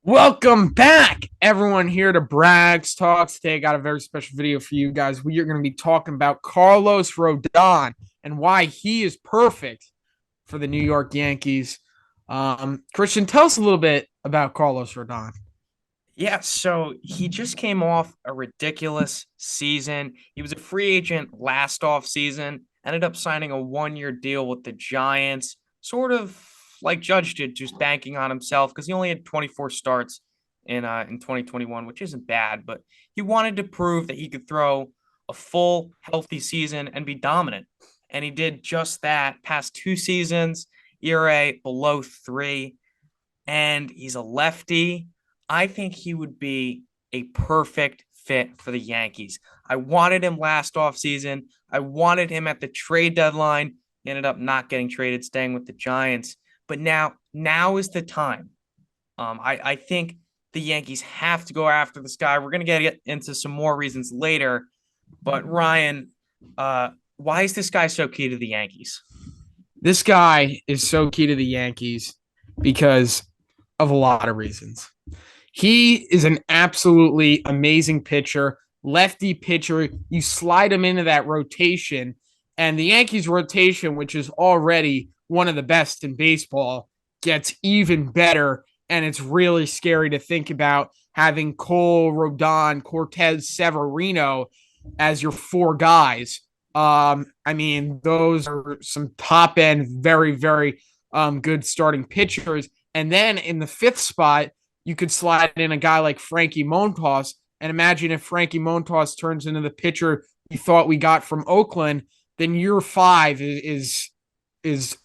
Welcome back, everyone, here to Bragg's Talks. Today, I got a very special video for you guys. We are going to be talking about Carlos Rodon and why he is perfect for the New York Yankees. Christian, tell us a little bit about Carlos Rodon. Yeah, so he just came off a ridiculous season. He was a free agent last off season, ended up signing a 1 year deal with the Giants, sort of like Judge did, just banking on himself because he only had 24 starts in 2021, which isn't bad, but he wanted to prove that he could throw a full healthy season and be dominant. And he did just that past 2 seasons, ERA below 3, and he's a lefty. I think he would be a perfect fit for the Yankees. I wanted him last offseason. I wanted him at the trade deadline. He ended up not getting traded, staying with the Giants. But now is the time. I think the Yankees have to go after this guy. We're gonna get into some more reasons later. But Ryan, why is this guy so key to the Yankees? This guy is so key to the Yankees because of a lot of reasons. He is an absolutely amazing pitcher, lefty pitcher. You slide him into that rotation, and the Yankees' rotation, which is already one of the best in baseball, gets even better. And it's really scary to think about having Cole, Rodon, Cortez, Severino as your four guys. I mean, those are some top end, very, very good starting pitchers. And then in the fifth spot, you could slide in a guy like Frankie Montas. And imagine if Frankie Montas turns into the pitcher we thought we got from Oakland, then year five is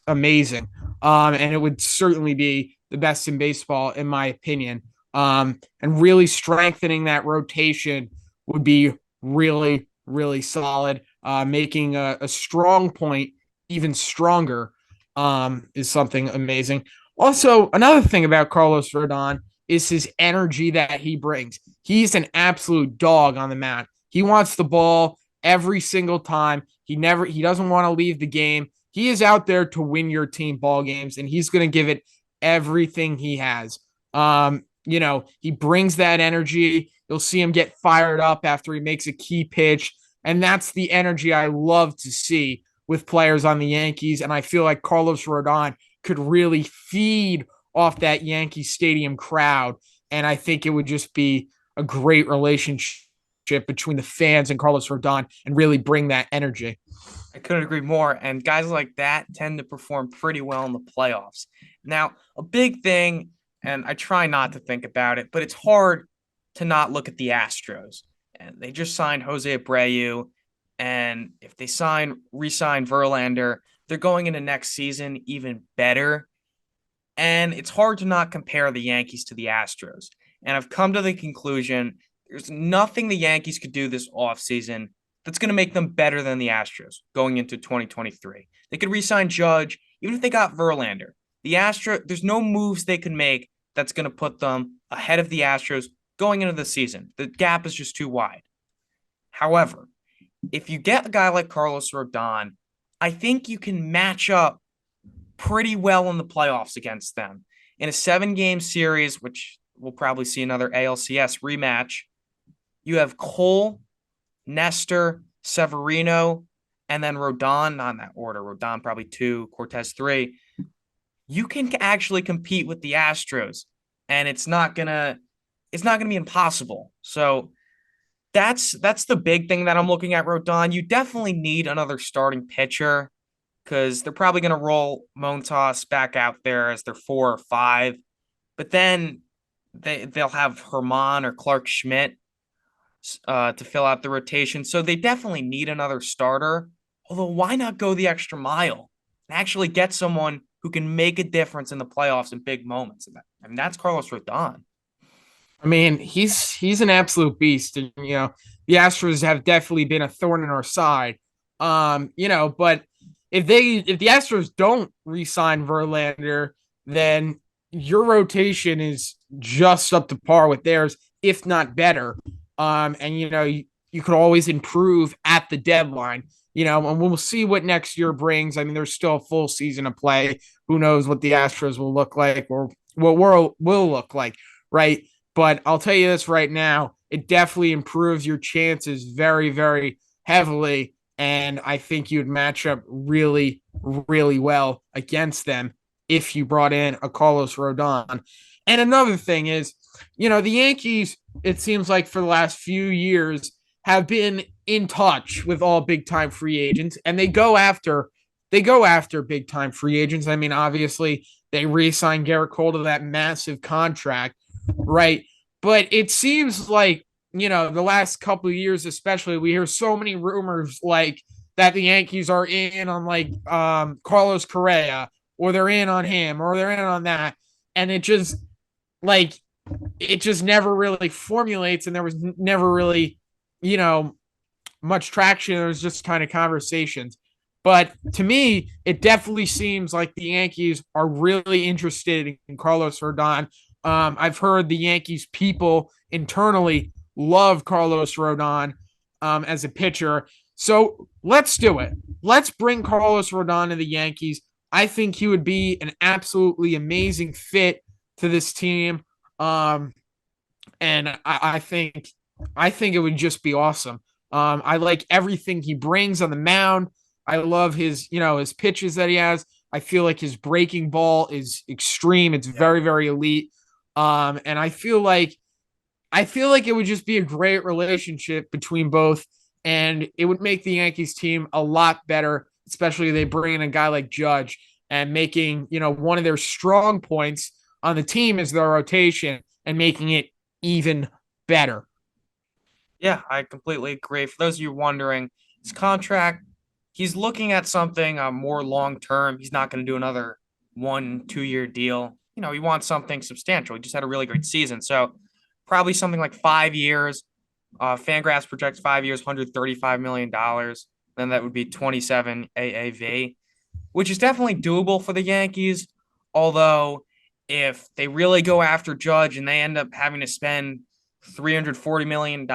amazing. And it would certainly be the best in baseball, in my opinion. And really strengthening that rotation would be really, really solid. Making a strong point even stronger is something amazing. Also, another thing about Carlos Rodon is his energy that he brings. He's an absolute dog on the mound. He wants the ball every single time. He doesn't want to leave the game. He is out there to win your team ball games, and he's going to give it everything he has. He brings that energy. You'll see him get fired up after he makes a key pitch, and that's the energy I love to see with players on the Yankees. And I feel like Carlos Rodon could really feed off that Yankee Stadium crowd. And I think it would just be a great relationship between the fans and Carlos Rodon and really bring that energy. I couldn't agree more. And guys like that tend to perform pretty well in the playoffs. Now, a big thing, and I try not to think about it, but it's hard to not look at the Astros. And they just signed Jose Abreu. And if they re-sign Verlander, they're going into next season even better. And it's hard to not compare the Yankees to the Astros. And I've come to the conclusion there's nothing the Yankees could do this offseason that's going to make them better than the Astros going into 2023. They could re-sign Judge, even if they got Verlander. There's no moves they can make that's going to put them ahead of the Astros going into the season. The gap is just too wide. However, if you get a guy like Carlos Rodon, I think you can match up pretty well in the playoffs against them. In a 7-game series, which we'll probably see another ALCS rematch, you have Cole, Nestor, Severino, and then Rodon, not in that order. Rodon probably 2, Cortez 3. You can actually compete with the Astros, and it's not gonna be impossible. So that's the big thing that I'm looking at, Rodon. You definitely need another starting pitcher because they're probably going to roll Montas back out there as their 4 or 5. But then they'll have Herman or Clark Schmidt to fill out the rotation. So they definitely need another starter. Although, why not go the extra mile and actually get someone who can make a difference in the playoffs in big moments? I mean, that's Carlos Rodon. I mean, he's an absolute beast, and the Astros have definitely been a thorn in our side. But if the Astros don't re-sign Verlander, then your rotation is just up to par with theirs, if not better. And you could always improve at the deadline. And we'll see what next year brings. I mean, there's still a full season of play. Who knows what the Astros will look like or what world will look like. right? But I'll tell you this right now, it definitely improves your chances very, very heavily. And I think you'd match up really, really well against them if you brought in a Carlos Rodon. And another thing is, the Yankees, it seems like for the last few years, have been in touch with all big time free agents, and they go after big time free agents. I mean, obviously, they re-signed Garrett Cole to that massive contract, right? But it seems like the last couple of years, especially, we hear so many rumors like that the Yankees are in on like Carlos Correa, or they're in on him, or they're in on that, and like it just never really formulates, and there was never really you know much traction. It was just kind of conversations. But to me, it definitely seems like the Yankees are really interested in Carlos Rodon. I've heard the Yankees people internally love Carlos Rodon as a pitcher. So let's do it. Let's bring Carlos Rodon to the Yankees. I think he would be an absolutely amazing fit to this team. And I think it would just be awesome. I like everything he brings on the mound. I love his pitches that he has. I feel like his breaking ball is extreme. It's Yeah. very, very elite. And I feel like it would just be a great relationship between both, and it would make the Yankees team a lot better, especially if they bring in a guy like Judge, and making, one of their strong points on the team is their rotation, and making it even better. Yeah, I completely agree. For those of you wondering, his contract, he's looking at something more long term. He's not going to do another 1, 2 year deal. He wants something substantial. He just had a really great season. So probably something like 5 years. Fangraphs projects 5 years, $135 million. Then that would be 27 AAV, which is definitely doable for the Yankees. Although, if they really go after Judge and they end up having to spend $340 million,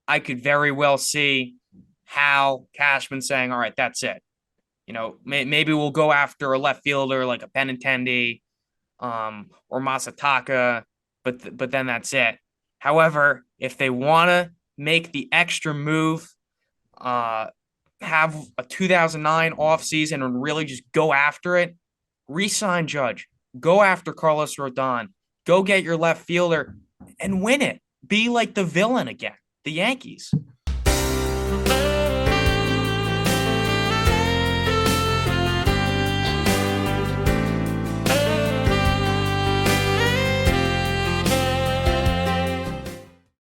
I could very well see Hal Cashman saying, all right, that's it. Maybe we'll go after a left fielder like a Benintendi or Masataka, but then that's it. However, if they want to make the extra move, uh, have a 2009 offseason and really just go after it, re-sign Judge, go after Carlos Rodon, go get your left fielder and win it. Be like the villain again, the Yankees.